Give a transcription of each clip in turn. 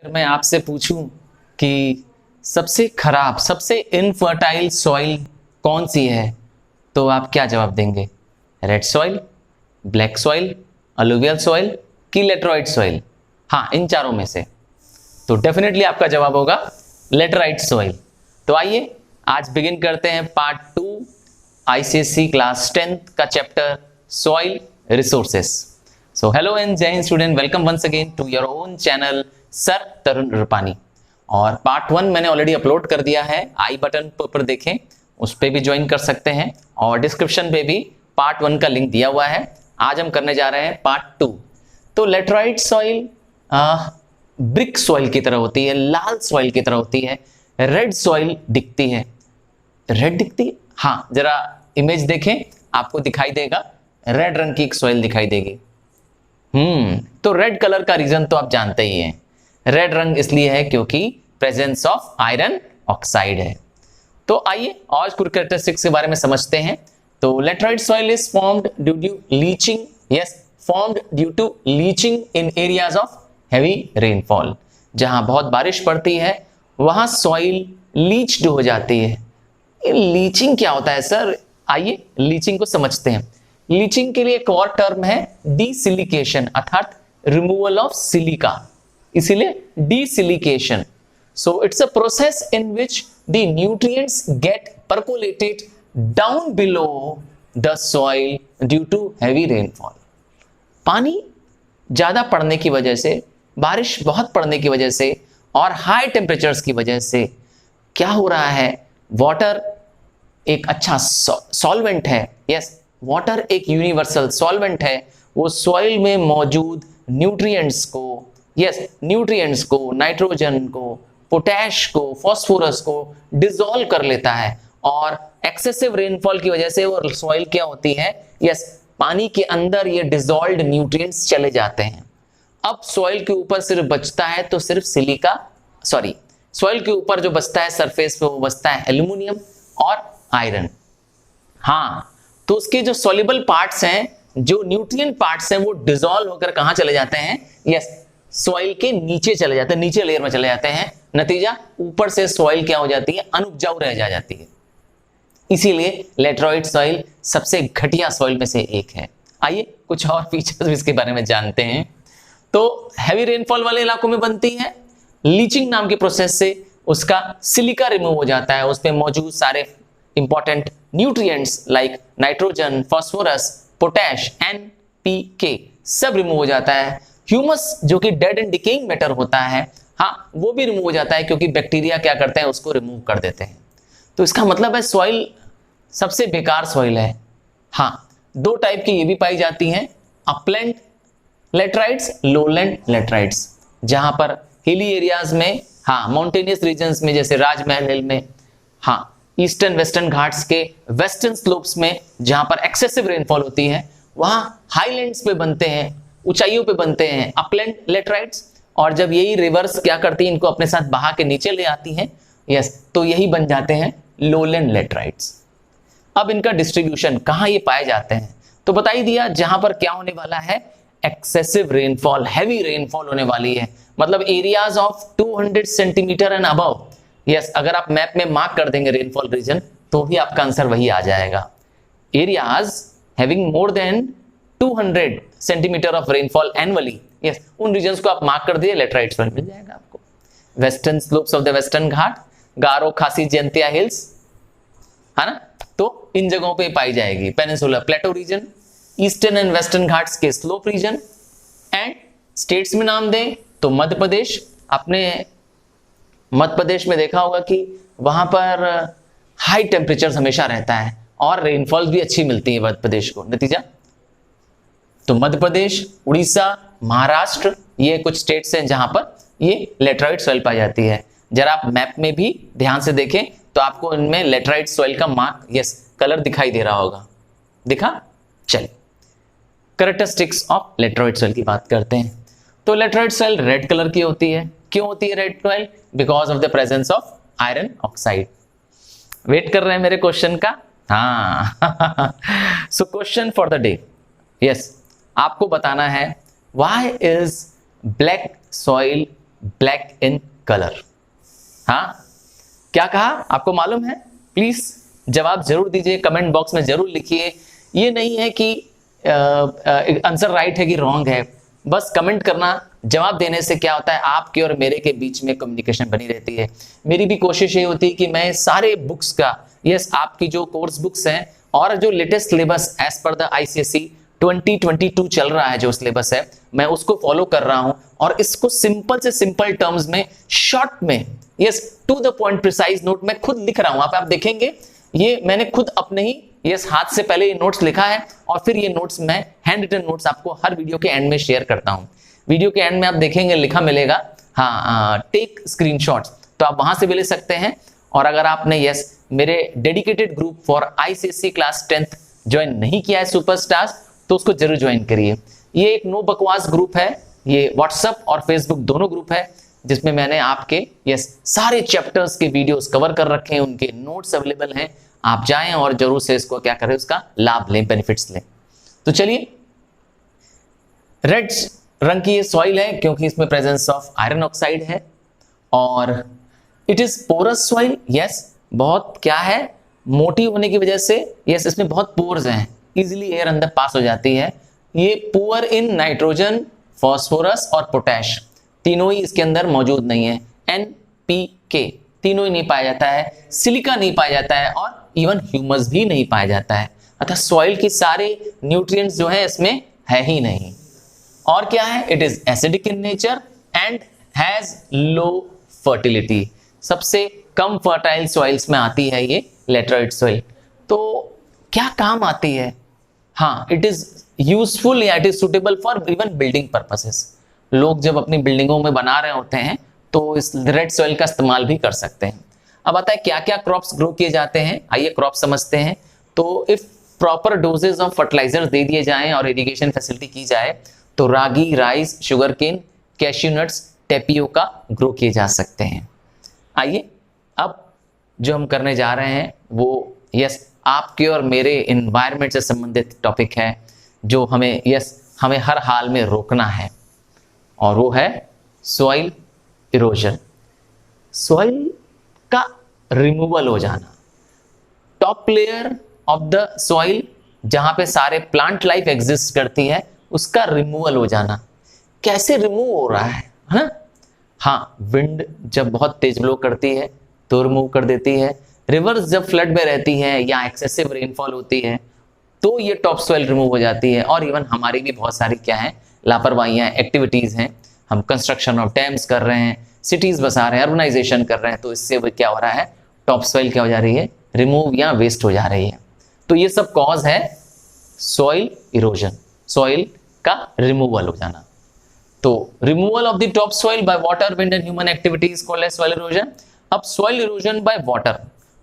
अगर मैं आपसे पूछूं कि सबसे खराब, सबसे इनफर्टाइल सॉइल कौन सी है, तो आप क्या जवाब देंगे? Red soil, black soil, alluvial soil कि लेटराइट सॉइल? हाँ, इन चारों में से तो डेफिनेटली आपका जवाब होगा लेटराइट सॉइल। तो आइए आज बिगिन करते हैं पार्ट 2 आईसीएसई क्लास 10th का chapter soil resources. So hello and Jai Hind student, welcome once again to your own channel sir Tarun Rupani. और पार्ट 1 मैंने ऑलरेडी अपलोड कर दिया है, आई बटन पर देखें, उस पर भी ज्वाइन कर सकते हैं और डिस्क्रिप्शन पे भी पार्ट 1 का लिंक दिया हुआ है। आज हम करने जा रहे हैं पार्ट 2। तो लेटराइट सॉइल ब्रिक सॉइल की तरह होती है, लाल सॉइल की तरह होती है, रेड सॉइल दिखती है। रेड दिखती है? हाँ, जरा इमेज देखें, आपको दिखाई देगा रेड रंग की एक सॉइल दिखाई देगी। तो रेड कलर का रीजन तो आप जानते ही हैं। रेड रंग इसलिए है क्योंकि प्रेजेंस ऑफ आयरन ऑक्साइड है। तो आइए और कुछ कैरेक्टरिस्टिक्स के बारे में समझते हैं। तो laterite soil is formed due to leaching, yes, formed due to leaching in areas of heavy rainfall. जहां बहुत बारिश पड़ती है वहां सॉइल लीच्ड हो जाती है। लीचिंग क्या होता है सर? आइए लीचिंग को समझते हैं। लीचिंग के लिए एक और टर्म है डीसिलिकेशन, अर्थात रिमूवल ऑफ सिलिका, इसीलिए desilication. So it's a process in which the nutrients get percolated down below the soil due to heavy rainfall. पानी ज्यादा पड़ने की वजह से, बारिश बहुत पड़ने की वजह से और हाई टेम्परेचर्स की वजह से क्या हो रहा है? वाटर एक अच्छा सॉल्वेंट है, यस, वाटर एक यूनिवर्सल सॉल्वेंट है। वो सॉइल में मौजूद न्यूट्रिएंट्स को, यस, न्यूट्रिएंट्स को, नाइट्रोजन को, पोटैश को, फास्फोरस को डिसॉल्व कर लेता है और एक्सेसिव रेनफॉल की वजह से वो सॉइल क्या होती है? यस, पानी के अंदर ये डिसॉल्व्ड न्यूट्रिएंट्स चले जाते हैं। अब सॉइल के ऊपर सिर्फ बचता है तो सिर्फ सिलिका, सॉरी, सॉइल के ऊपर जो बचता है सरफेस पे वो बचता है एल्यूमिनियम और आयरन। हाँ, तो उसके जो सॉल्युबल पार्ट्स हैं, जो न्यूट्रिएंट पार्ट्स हैं, वो डिसॉल्व होकर कहां चले जाते हैं? यस, सॉइल के नीचे चले जाते हैं, नीचे लेयर में चले जाते हैं। नतीजा ऊपर से सॉइल क्या हो जाती है? अनउपजाऊ रह जाती है। इसीलिए लेटराइट सॉइल सबसे घटिया सॉइल में से एक है। आइए कुछ और फीचर्स इसके बारे में जानते हैं। तो हैवी रेनफॉल वाले इलाकों में बनती है, लीचिंग नाम के प्रोसेस से उसका सिलिका रिमूव हो जाता है, उस पे मौजूद सारे important nutrients like nitrogen, phosphorus, potash, NPK सब रिमूव हो जाता है। ह्यूमस जो कि डेड एंड डिकेइंग मैटर होता है, हाँ, वो भी रिमूव हो जाता है क्योंकि बैक्टीरिया क्या करते हैं? उसको रिमूव कर देते हैं। तो इसका मतलब है सॉइल सबसे बेकार सॉइल है। हाँ, दो टाइप की ये भी पाई जाती हैं, अपलैंड लेटराइट्स, लोलैंड लेटराइट्स। जहां पर हिली एरियाज में, हाँ, माउंटेनियस रीजन्स में, जैसे राजमहल हिल में, हाँ, ईस्टर्न वेस्टर्न घाट्स के वेस्टर्न स्लोप्स में जहां पर एक्सेसिव रेनफॉल होती है, वहां हाईलैंड्स पे बनते हैं, ऊंचाइयों पे बनते हैं अपलैंड लेटराइट्स। और जब यही रिवर्स क्या करती है? इनको अपने साथ बहा के नीचे ले आती हैं, यस, तो यही बन जाते हैं लोलैंड लेटराइट्स। अब इनका डिस्ट्रीब्यूशन कहां ये पाए जाते हैं? तो बता ही दिया, जहां पर क्या होने वाला है? एक्सेसिव रेनफॉल, हैवी रेनफॉल होने वाली है, मतलब areas of 200 centimetre and above. Yes, अगर आप मैप में मार्क कर देंगे रेनफॉल रीजन तो भी आपका आंसर वही आ जाएगा। Areas having more than 200 centimetre of rainfall annually, yes, उन रीजन्स को आप मार्क कर दिए, लेटराइट सॉइल मिल जाएगा आपको। Western slopes of the western Ghat, Garo, Khasi, Jaintia hills, है ना, तो इन जगहों पे पाई जाएगी। Peninsular plateau region, eastern and western Ghats के स्लोप रीजन। एंड स्टेट्स में नाम दें तो मध्य प्रदेश, अपने मध्य प्रदेश में देखा होगा कि वहां पर हाई टेम्परेचर हमेशा रहता है और रेनफॉल भी अच्छी मिलती है मध्य प्रदेश को। नतीजा तो मध्य प्रदेश, उड़ीसा, महाराष्ट्र, ये कुछ स्टेट्स हैं जहां पर ये लेटराइट सॉइल पाई जाती है। जरा आप मैप में भी ध्यान से देखें तो आपको इनमें लेटराइट सॉइल का मार्क, यस, कलर दिखाई दे रहा होगा। दिखा? चलिए कैरेक्टरिस्टिक्स ऑफ लेटराइट सॉइल की बात करते हैं। तो लेटराइट सॉइल रेड कलर की होती है। क्यों होती है red soil? Because of the presence of iron oxide. Wait कर रहे हैं मेरे क्वेश्चन का? हाँ। So question for the day, yes, आपको बताना है why is black soil black in colour. हाँ, क्या कहा आपको मालूम है? प्लीज जवाब जरूर दीजिए, कमेंट बॉक्स में जरूर लिखिए। ये नहीं है कि आंसर राइट है कि रॉन्ग है, बस कमेंट करना। जवाब देने से क्या होता है, आपके और मेरे के बीच में कम्युनिकेशन बनी रहती है। मेरी भी कोशिश ये होती है कि मैं सारे बुक्स का, यस आपकी जो कोर्स बुक्स हैं और जो latest syllabus as per the ICSE 2022 चल रहा है, जो सिलेबस है मैं उसको फॉलो कर रहा हूं और इसको सिंपल से सिंपल टर्म्स में, शॉर्ट में, yes to the point precise note मैं खुद लिख रहा हूं। आप देखेंगे ये मैंने खुद अपने ही यस हाथ से पहले ये नोट्स लिखा है और फिर ये नोट्स मैं हैंड रिटन नोट्स आपको हर वीडियो के एंड में शेयर करता हूं। वीडियो के एंड में आप देखेंगे लिखा मिलेगा, हाँ टेक स्क्रीनशॉट्स, तो आप वहां से भी ले सकते हैं। और अगर आपने यस मेरे dedicated group for ICSE class 10th join नहीं किया है सुपरस्टार्स, तो उसको जरूर ज्वाइन करिए। ये एक नो बकवास ग्रुप है, ये व्हाट्सएप और फेसबुक दोनों ग्रुप है, जिसमें मैंने आपके यस सारे चैप्टर्स के वीडियोस कवर कर रखे हैं, उनके नोट्स अवेलेबल हैं। आप जाएं और जरूर से इसको क्या करें, उसका लाभ लें, बेनिफिट्स लें। तो चलिए, रेड रंग की ये सॉइल है क्योंकि इसमें प्रेजेंस ऑफ आयरन ऑक्साइड है और it is porous soil. Yes, बहुत क्या है, मोटी होने की वजह से यस इसमें बहुत पोर्स हैं, इजीली एयर अंदर पास हो जाती है। ये पुअर इन नाइट्रोजन, फास्फोरस और पोटैश, तीनों ही इसके अंदर मौजूद नहीं है। NPK तीनों ही नहीं पाया जाता है, सिलिका नहीं पाया जाता है और इवन ह्यूमस भी नहीं पाया जाता है। अतः सॉइल की सारे न्यूट्रिएंट्स जो है इसमें है ही नहीं। और क्या है, it is acidic in nature and has low fertility. सबसे कम फर्टाइल सॉइल्स में आती है ये लेटराइट सॉइल। तो क्या काम आती है? हाँ, इट इज यूजफुल या it is suitable for even building purposes. लोग जब अपनी बिल्डिंगों में बना रहे होते हैं तो इस रेड सॉइल का इस्तेमाल भी कर सकते हैं। अब आता है क्या क्या क्रॉप्स ग्रो किए जाते हैं, आइए क्रॉप समझते हैं। तो if proper dosages of fertilisers दे दिए जाएं और इरिगेशन फैसिलिटी की जाए तो ragi, rice, sugar cane, cashew nuts, tapioca grow किए जा सकते हैं। आइए अब जो हम करने जा रहे हैं वो यस आपके और मेरे एनवायरनमेंट से संबंधित टॉपिक है, जो हमें हमें हर हाल में रोकना है, और वो है सॉइल इरोजन। सॉइल का रिमूवल हो जाना, top layer of the soil जहां पे सारे प्लांट लाइफ एग्जिस्ट करती है, उसका रिमूवल हो जाना। कैसे रिमूव हो रहा है ना? हाँ, विंड जब बहुत तेज ब्लो करती है तो रिमूव कर देती है। रिवर्स जब फ्लड में रहती है या एक्सेसिव रेनफॉल होती है तो ये टॉप सॉइल रिमूव हो जाती है। और इवन हमारी भी बहुत सारी क्या है, लापरवाहियां, एक्टिविटीज हैं। हम कंस्ट्रक्शन ऑफ डैम्स कर रहे हैं, सिटीज बसा रहे हैं, अर्बनाइजेशन कर रहे हैं, तो इससे क्या हो रहा है, टॉप सॉइल क्या हो जा रही है, रिमूव या वेस्ट हो जा रही है। तो ये सब कॉज है सॉइल इरोजन, सॉइल का रिमूवल हो जाना। तो removal of the top soil by water, wind and human activities called as soil erosion. अब soil erosion by water,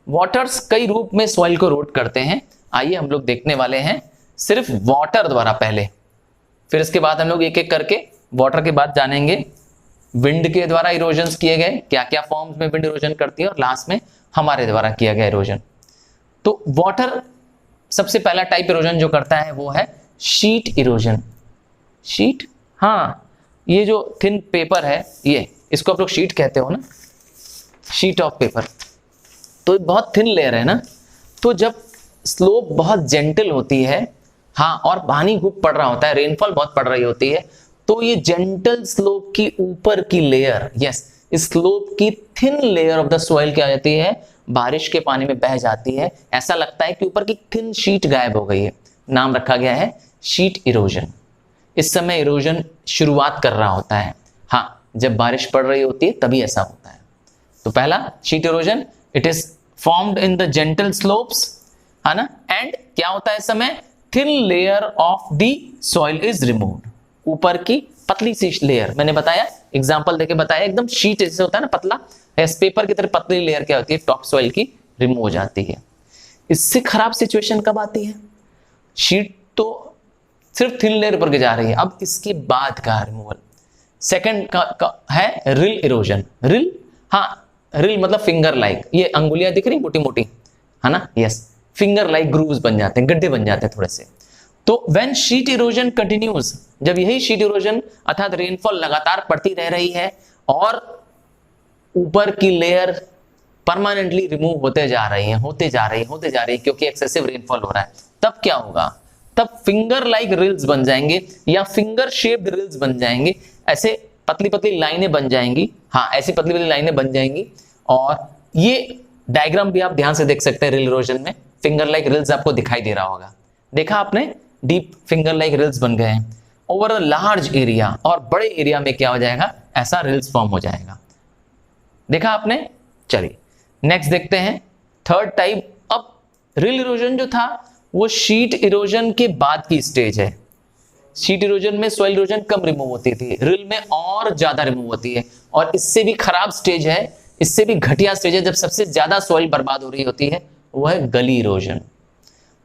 waters कई रूप में सॉइल को इरोड करते हैं। आइए हम लोग देखने वाले हैं सिर्फ वाटर द्वारा पहले, फिर इसके बाद हम लोग एक एक करके वाटर के बाद जानेंगे विंड के द्वारा इरोजन किए गए, क्या क्या फॉर्म्स में विंड इरोजन करती है, और लास्ट में हमारे द्वारा किया गया इरोजन। तो वाटर सबसे पहला टाइप इरोजन जो करता है वो है शीट इरोजन। शीट, हाँ, ये जो थिन पेपर है, ये इसको आप लोग शीट कहते हो ना, शीट ऑफ पेपर। तो बहुत थिन लेयर है ना, तो जब स्लोप बहुत जेंटल होती है, हाँ, और पानी खूब पड़ रहा होता है, रेनफॉल बहुत पड़ रही होती है, तो ये जेंटल स्लोप की ऊपर की लेयर, यस, स्लोप की thin layer of the soil क्या हो जाती है, बारिश के पानी में बह जाती है। ऐसा लगता है कि ऊपर की थिन शीट गायब हो गई है, नाम रखा गया है शीट इरोजन। इस समय इरोजन शुरुआत कर रहा होता है, हाँ, जब बारिश पड़ रही होती है तभी ऐसा होता है। तो पहला sheet erosion, it is formed in the gentle slopes, है ना, एंड क्या होता है इस समय, thin layer of the soil is removed. ऊपर की पतली सी लेयर, मैंने बताया, एग्जांपल देके बताया, एकदम शीट जैसे होता है ना, पतला, इस पेपर की तरह पतली लेयर क्या होती है, टॉप सॉइल की, रिमूव हो जाती है। इससे खराब सिचुएशन कब आती है, शीट तो सिर्फ थिन लेयर पर जा रही है, अब इसके बाद का रिमूवल सेकंड का है रिल इरोजन। रिल, हाँ, रिल मतलब फिंगर लाइक, ये अंगुलियां दिख रही मोटी मोटी, है ना, यस, फिंगर लाइक ग्रूव्स बन जाते हैं, गड्ढे बन जाते हैं थोड़े से। तो व्हेन शीट इरोजन कंटिन्यूज, जब यही शीट इरोजन अर्थात रेनफॉल लगातार पड़ती रह रही है और ऊपर की लेयर परमानेंटली रिमूव होते जा रही है क्योंकि एक्सेसिव रेनफॉल हो रहा है, तब क्या होगा? तब फिंगर लाइक रिल्स बन जाएंगे या फिंगर शेप्ड रिल्स बन जाएंगे। ऐसे पतली पतली लाइनें बन जाएंगी, हाँ ऐसी पतली पतली लाइनें बन जाएंगी। और ये डायग्राम भी आप ध्यान से देख सकते हैं, रिल इरोजन में फिंगर लाइक रिल्स आपको दिखाई दे रहा होगा। देखा आपने, डीप फिंगर लाइक रिल्स बन गए हैं ओवर अ लार्ज एरिया, और बड़े एरिया में क्या हो जाएगा? ऐसा रिल्स फॉर्म हो जाएगा। देखा आपने? चलिए नेक्स्ट देखते हैं थर्ड टाइप। अब रिल इरोजन जो था वो शीट इरोजन के बाद की स्टेज है। शीट इरोजन में सॉइल इरोजन कम रिमूव होती थी, रिल में और ज्यादा रिमूव होती है, और इससे भी खराब स्टेज है, इससे भी घटिया स्टेज है जब सबसे ज्यादा सॉइल बर्बाद हो रही होती है, वो है गली इरोजन।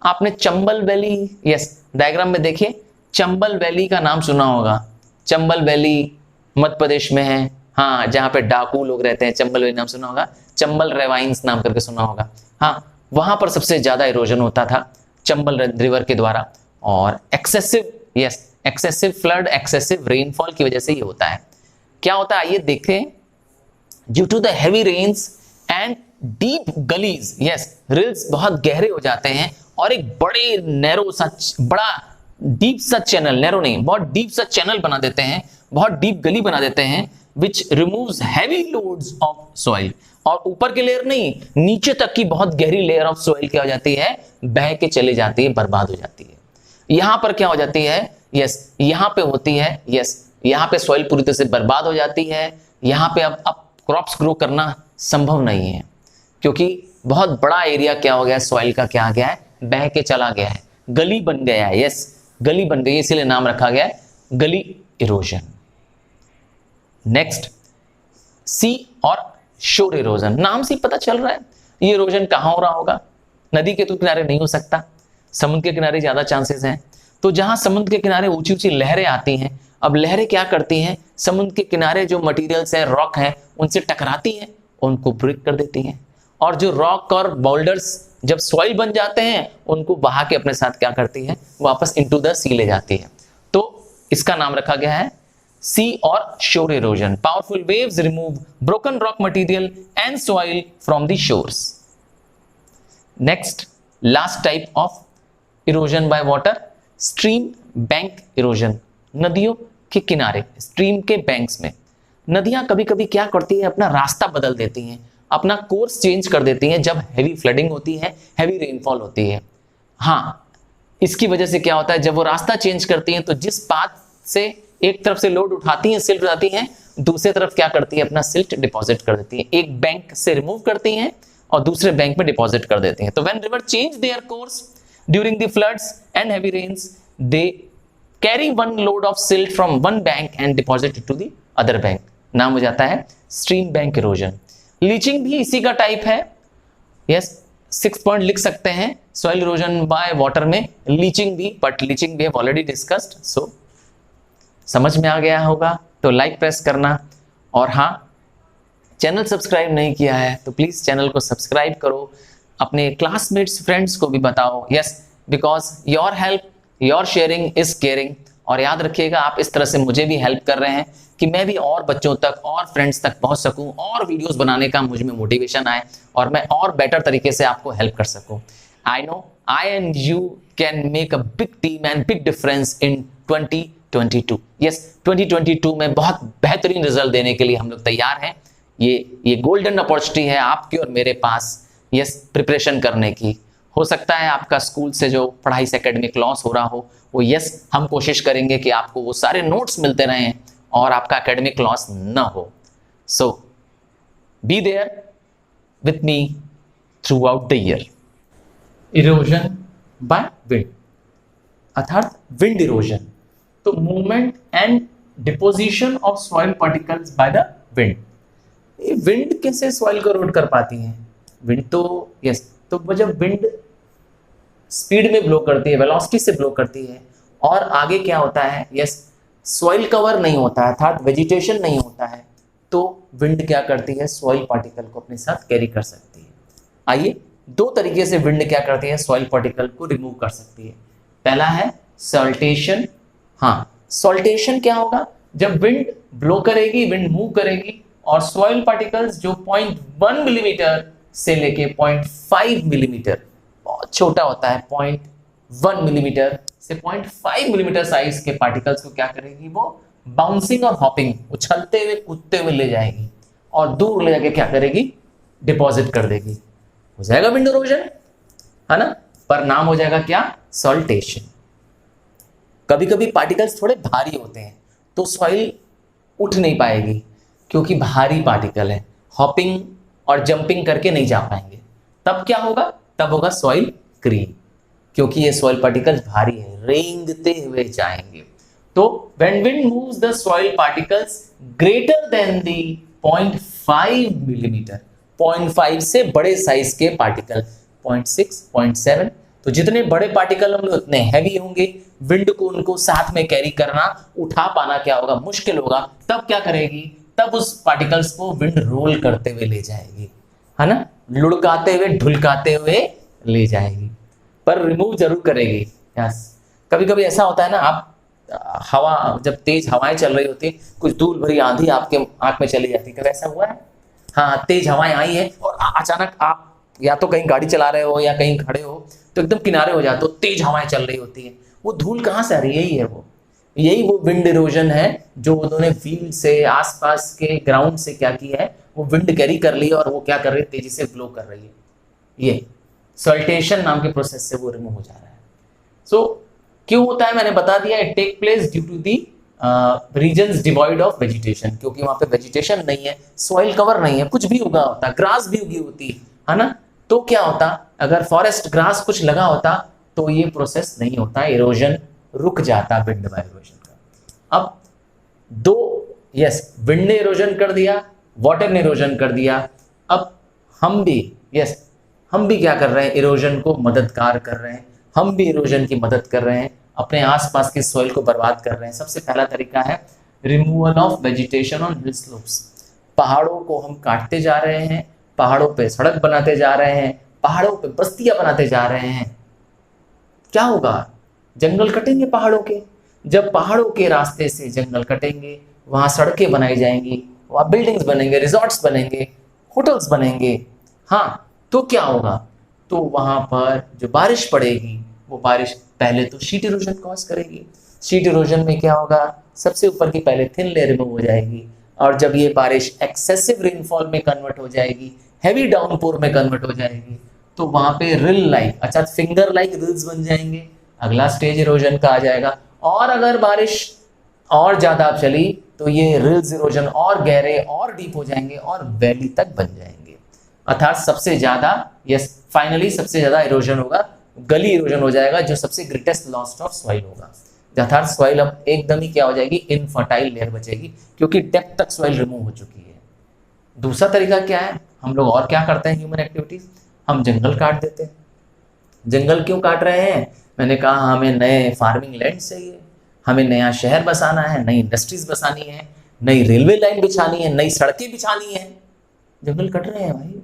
आपने चंबल वैली, यस डायग्राम में देखिए, चंबल वैली का नाम सुना होगा। चंबल वैली मध्य प्रदेश में है, हाँ जहां पे डाकू लोग रहते हैं, चंबल वैली नाम सुना होगा, चंबल रेवाइंस नाम करके सुना होगा। हाँ वहां पर सबसे ज्यादा इरोजन होता था चंबल रिवर के द्वारा, और एक्सेसिव फ्लड, एक्सेसिव रेनफॉल की वजह से ये होता है। क्या होता है आइए देखें। Due to the heavy rains and deep gullies, yes rills बहुत गहरे हो जाते हैं और एक बड़े नैरो सा, बड़ा डीप सा चैनल, नैरो नहीं बहुत डीप सा चैनल बना देते हैं, बहुत डीप गली बना देते हैं, विच removes heavy loads of soil. और ऊपर की लेयर नहीं, नीचे तक की बहुत गहरी लेयर ऑफ सॉइल क्या हो जाती है? बह के चले जाती है, बर्बाद हो जाती है। यहां पर क्या हो जाती है? यस यहां पे होती है, यस यहां पे सॉइल पूरी तरह से बर्बाद हो जाती है। यहां पे अब क्रॉप्स ग्रो करना संभव नहीं है, क्योंकि बहुत बड़ा एरिया क्या हो गया? सॉइल का क्या आ गया है? बह के चला गया है, गली बन गया है। यस गली बन गई, इसीलिए नाम रखा गया है गली इरोजन। नेक्स्ट सी और शोर इरोजन। नाम से पता चल रहा है ये इरोजन कहां हो रहा होगा? नदी के तो किनारे नहीं हो सकता, समुद्र के किनारे ज्यादा चांसेस हैं। तो जहां समुद्र के किनारे ऊंची ऊंची लहरें आती हैं, अब लहरें क्या करती हैं? समुद्र के किनारे जो मटेरियल्स हैं, रॉक है, उनसे टकराती हैं, उनको ब्रेक कर देती हैं। और जो रॉक और बोल्डर्स जब सॉइल बन जाते हैं, उनको बहा के अपने साथ क्या करती है? वापस इनटू द सी ले जाती है। तो इसका नाम रखा गया है सी और शोर erosion. Powerful waves remove broken rock material and soil from the shores. Next last type of erosion by water, stream bank erosion. नदियों के किनारे, स्ट्रीम के बैंक्स में नदियां कभी कभी क्या करती है? अपना रास्ता बदल देती हैं, अपना कोर्स चेंज कर देती हैं जब हैवी फ्लडिंग होती है, हैवी रेनफॉल होती है। हाँ इसकी वजह से क्या होता है? जब वो रास्ता चेंज करती हैं तो जिस पाथ से एक तरफ से लोड उठाती हैं, सिल्ट उठाती हैं, दूसरी तरफ क्या करती है? अपना सिल्ट डिपॉजिट कर देती है। एक बैंक से रिमूव करती हैं और दूसरे बैंक में डिपॉजिट कर देती हैं। तो when river change their course during the floods and heavy rains, they carry one load of silt from one bank and deposit it to the other bank. नाम हो जाता है स्ट्रीम बैंक इरोजन। लीचिंग भी इसी का type है। Yes 6 point लिख सकते हैं सॉइल इरोजन बाय वाटर में, लीचिंग भी, बट लीचिंग भी हैव ऑलरेडी डिस्कस्ड। सो समझ में आ गया होगा तो लाइक प्रेस करना, और हाँ चैनल सब्सक्राइब नहीं किया है तो प्लीज चैनल को सब्सक्राइब करो, अपने क्लासमेट्स फ्रेंड्स को भी बताओ। Yes because your help, your sharing is caring. और याद रखिएगा आप इस तरह से मुझे भी हेल्प कर रहे हैं कि मैं भी और बच्चों तक और फ्रेंड्स तक पहुंच सकूं, और वीडियोस बनाने का मुझ में मोटिवेशन आए और मैं और बेटर तरीके से आपको हेल्प कर सकूं। I know I and you can make a big team and big difference in 2022। Yes 2022 में बहुत बेहतरीन रिजल्ट देने के लिए हम लोग तैयार हैं। ये गोल्डन अपॉर्चुनिटी है आपकी और मेरे पास, यस प्रिपरेशन करने की। हो सकता है आपका स्कूल से जो पढ़ाई से एकेडमिक लॉस हो रहा हो वो, यस हम कोशिश करेंगे कि आपको वो सारे नोट्स मिलते रहें और आपका एकेडमिक लॉस न हो। So be there with me throughout the year. Erosion by wind, अर्थात विंड इरोजन, तो movement and deposition of soil particles by the wind. Wind कैसे सॉइल को रोड कर पाती है? विंड तो यस, तो जब विंड स्पीड में ब्लो करती है, वेलोसिटी से ब्लो करती है, और आगे क्या होता है? यस सॉइल कवर नहीं होता है, अर्थात वेजिटेशन नहीं होता है, तो विंड क्या करती है? सॉइल पार्टिकल को अपने साथ कैरी कर सकती है। आइए दो तरीके से विंड क्या करती है? सॉइल पार्टिकल को रिमूव कर सकती है। पहला है सॉल्टेशन। हाँ सॉल्टेशन क्या होगा? जब विंड ब्लो करेगी, विंड मूव करेगी और सॉइल पार्टिकल्स जो 0.1 मिलीमीटर से लेके 0.5 मिलीमीटर, बहुत छोटा होता है, 0.1 मिलीमीटर से 0.5 मिलीमीटर साइज के पार्टिकल्स को क्या करेगी, वो बाउंसिंग और हॉपिंग, उछलते हुए कूदते हुए ले जाएगी और दूर ले जाके क्या करेगी, डिपॉजिट कर देगी। हो जाएगा विंड इरोजन, है ना, पर नाम हो जाएगा क्या, सॉल्टेशन। कभी कभी पार्टिकल्स थोड़े भारी होते हैं तो सॉइल उठ नहीं पाएगी क्योंकि भारी पार्टिकल है, हॉपिंग और जंपिंग करके नहीं जा पाएंगे। तब क्या होगा, तब होगा सॉइल क्रीप, क्योंकि ये सॉइल पार्टिकल्स भारी है, रेंगते हुए जाएंगे। तो when wind moves the soil particles greater than the 0.5 millimetre, 0.5 से बड़े साइज के पार्टिकल, 0.6, 0.7, तो जितने बड़े पार्टिकल होंगे उतने हैवी होंगे, विंड को उनको साथ में कैरी करना, उठा पाना क्या होगा, मुश्किल होगा। तब क्या करेगी, तब उस पार्टिकल्स को विंड रोल करते हुए ले जाएगी, है ना, लुढ़काते हुए ढुलकाते हुए ले जाएगी, पर रिमूव जरूर करेगी। यस, कभी कभी ऐसा होता है ना, आप हवा, जब तेज हवाएं चल रही होती, कुछ धूल भरी आंधी आपके आंख में चली जाती, कभी ऐसा हुआ है? हाँ, तेज हवाएं आई है और अचानक आप या तो कहीं गाड़ी चला रहे हो या कहीं खड़े हो तो एकदम किनारे हो जाते हो, तेज हवाएं चल रही होती है, वो धूल कहाँ से आ रही है, यही वो विंड इरोजन है जो उन्होंने व्हील से, आसपास के ग्राउंड से क्या किया है, वो विंड कैरी कर ली और वो क्या कर रही है, तेजी से ब्लो कर रही है। ये सॉल्टेशन नाम के प्रोसेस से वो रिमूव हो जा रहा है। सो क्यों होता है, मैंने बता दिया, it take place due to the reasons devoid of vegetation, क्योंकि वहां पे वेजिटेशन नहीं है, सॉइल कवर नहीं है, कुछ भी उगा होता, ग्रास भी उगी होती है ना, तो क्या होता, अगर फॉरेस्ट ग्रास कुछ लगा होता तो ये प्रोसेस नहीं होता, इरोजन रुक जाता विंड बाय इरोजन का। अब दो, यस, विंड ने इरोजन कर दिया, वाटर ने इरोजन कर दिया, अब हम भी, यस, हम भी क्या कर रहे हैं, इरोजन को मददगार कर रहे हैं, हम भी इरोजन की मदद कर रहे हैं, अपने आसपास की सॉइल को बर्बाद कर रहे हैं। सबसे पहला तरीका है removal of vegetation on hill slopes. पहाड़ों को हम काटते जा रहे हैं, पहाड़ों पे सड़क बनाते जा रहे हैं, पहाड़ों पे बस्तियां बनाते जा रहे हैं। क्या होगा, जंगल कटेंगे पहाड़ों के, जब पहाड़ों के रास्ते से जंगल कटेंगे, वहां सड़कें बनाई जाएंगी, वहां बिल्डिंग्स बनेंगे, रिजॉर्ट्स बनेंगे, होटल्स बनेंगे। हाँ, तो क्या होगा, तो वहां पर जो बारिश पड़ेगी, वो बारिश पहले तो शीट इरोजन कॉज करेगी। शीट इरोजन में क्या होगा, सबसे ऊपर की पहले थिन लेयर रिमूव हो जाएगी, और जब ये बारिश एक्सेसिव रेनफॉल में कन्वर्ट हो जाएगी, हैवी डाउनपोर में कन्वर्ट हो जाएगी, तो वहां पे रिल लाइक, अच्छा फिंगर लाइक रिल्स बन जाएंगे, अगला स्टेज इरोजन का आ जाएगा। और अगर बारिश और ज्यादा चली तो ये रिल्स इरोजन और गहरे और डीप हो जाएंगे और वैली तक बन जाएंगे। अर्थात सबसे ज्यादा, यस, फाइनली सबसे ज्यादा इरोजन होगा, गली इरोजन हो जाएगा, जो सबसे ग्रेटेस्ट लॉस ऑफ सॉइल होगा। अर्थात सॉइल अब एकदम ही क्या हो जाएगी, इनफर्टाइल लेयर बचेगी, क्योंकि डेप्थ तक सॉइल रिमूव हो चुकी है। दूसरा तरीका क्या है, हम लोग और क्या करते हैं, ह्यूमन एक्टिविटीज, हम जंगल काट देते हैं। जंगल क्यों काट रहे हैं, मैंने कहा हमें नए फार्मिंग लैंड चाहिए, हमें नया शहर बसाना है, नई इंडस्ट्रीज बसानी है, नई रेलवे लाइन बिछानी है, नई सड़कें बिछानी है, जंगल कट रहे हैं भाई।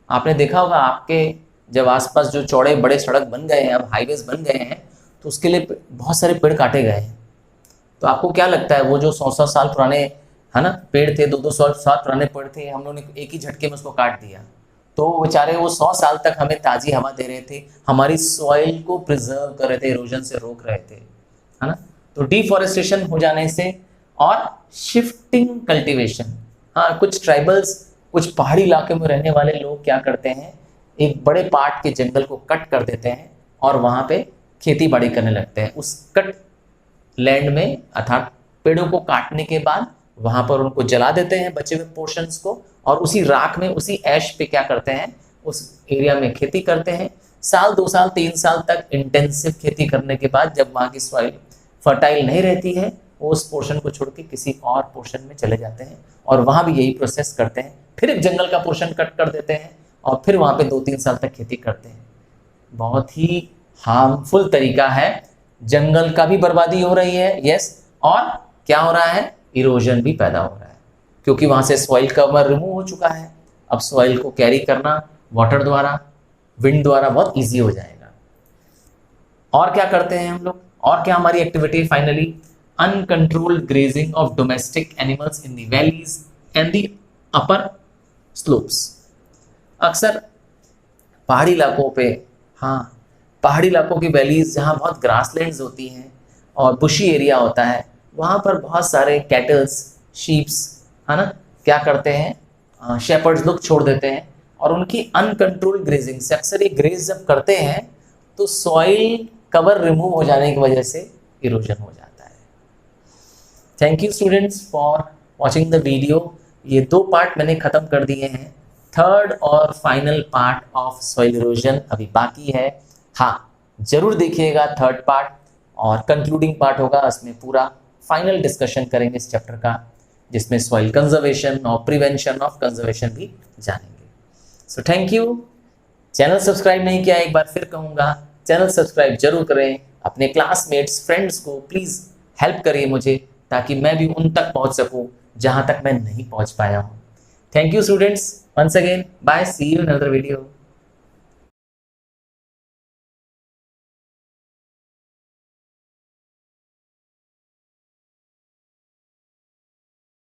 आपने देखा होगा, आपके जब आसपास जो चौड़े बड़े सड़क बन गए हैं, अब हाईवेज बन गए हैं, तो उसके लिए बहुत सारे पेड़ काटे गए हैं। तो आपको क्या लगता है, वो जो 100-100 साल पुराने, है ना, पेड़ थे, 200-200 साल पुराने पेड़ थे, हम लोगों ने एक ही झटके में उसको काट दिया, तो बेचारे वो 100 साल तक हमें ताजी हवा दे रहे थे, हमारी सॉइल को प्रिजर्व कर रहे थे, इरोजन से रोक रहे थे, है ना। तो डिफॉरेस्टेशन हो जाने से और शिफ्टिंग कल्टीवेशन, हाँ, कुछ ट्राइबल्स, कुछ पहाड़ी इलाके में रहने वाले लोग क्या करते हैं, एक बड़े पार्ट के जंगल को कट कर देते हैं और वहां पे खेती बाड़ी करने लगते हैं। उस कट लैंड में, अर्थात पेड़ों को काटने के बाद वहां पर उनको जला देते हैं बचे हुए पोर्शंस को, और उसी राख में, उसी ऐश पे क्या करते हैं, उस एरिया में खेती करते हैं। साल 2 साल 3 साल तक इंटेंसिव खेती करने के बाद जब वहां की सॉइल फर्टाइल नहीं रहती है, वो उस पोर्शन को छोड़ के किसी और पोर्शन में चले जाते हैं और वहां भी यही प्रोसेस करते हैं, फिर एक जंगल का पोर्शन कट कर देते हैं और फिर वहां पे 2-3 साल तक खेती करते हैं। बहुत ही हार्मफुल तरीका है, जंगल का भी बर्बादी हो रही है, यस, और क्या हो रहा है, इरोजन भी पैदा हो रहा है, क्योंकि वहां से सॉइल कवर रिमूव हो चुका है। अब सॉइल को कैरी करना वाटर द्वारा, विंड द्वारा बहुत ईजी हो जाएगा। और क्या करते हैं हम लोग, और क्या हमारी activity, finally uncontrolled grazing of domestic animals in the valleys and the upper slopes। अक्सर पहाड़ी इलाकों पे, हाँ, पहाड़ी इलाकों की वैलीज जहाँ बहुत ग्रासलैंड्स होती हैं और बुशी एरिया होता है, वहाँ पर बहुत सारे कैटल्स, शीप्स, है ना, क्या करते हैं, शेपर्ड्स लोग छोड़ देते हैं और उनकी अनकंट्रोल्ड ग्रेजिंग से अक्सर ये ग्रेज जब करते हैं तो सॉइल कवर रिमूव हो जाने की वजह से इरोजन हो जाता है। Thank you students for watching the video. ये 2 पार्ट मैंने ख़त्म कर दिए हैं। थर्ड और final part of soil erosion अभी बाकी है। हाँ, जरूर देखिएगा थर्ड पार्ट, और कंक्लूडिंग पार्ट होगा, उसमें पूरा फाइनल डिस्कशन करेंगे इस चैप्टर का, जिसमें सॉइल कंजर्वेशन और प्रिवेंशन ऑफ कंजर्वेशन भी जानेंगे। So thank you. Channel subscribe नहीं किया, एक बार फिर कहूँगा, चैनल सब्सक्राइब जरूर करें। अपने क्लासमेट्स, फ्रेंड्स को प्लीज़ हेल्प करिए मुझे, ताकि मैं भी उन तक पहुँच सकूँ जहाँ तक मैं नहीं पहुँच पाया हूँ। Thank you students, once again, bye, see you in another video।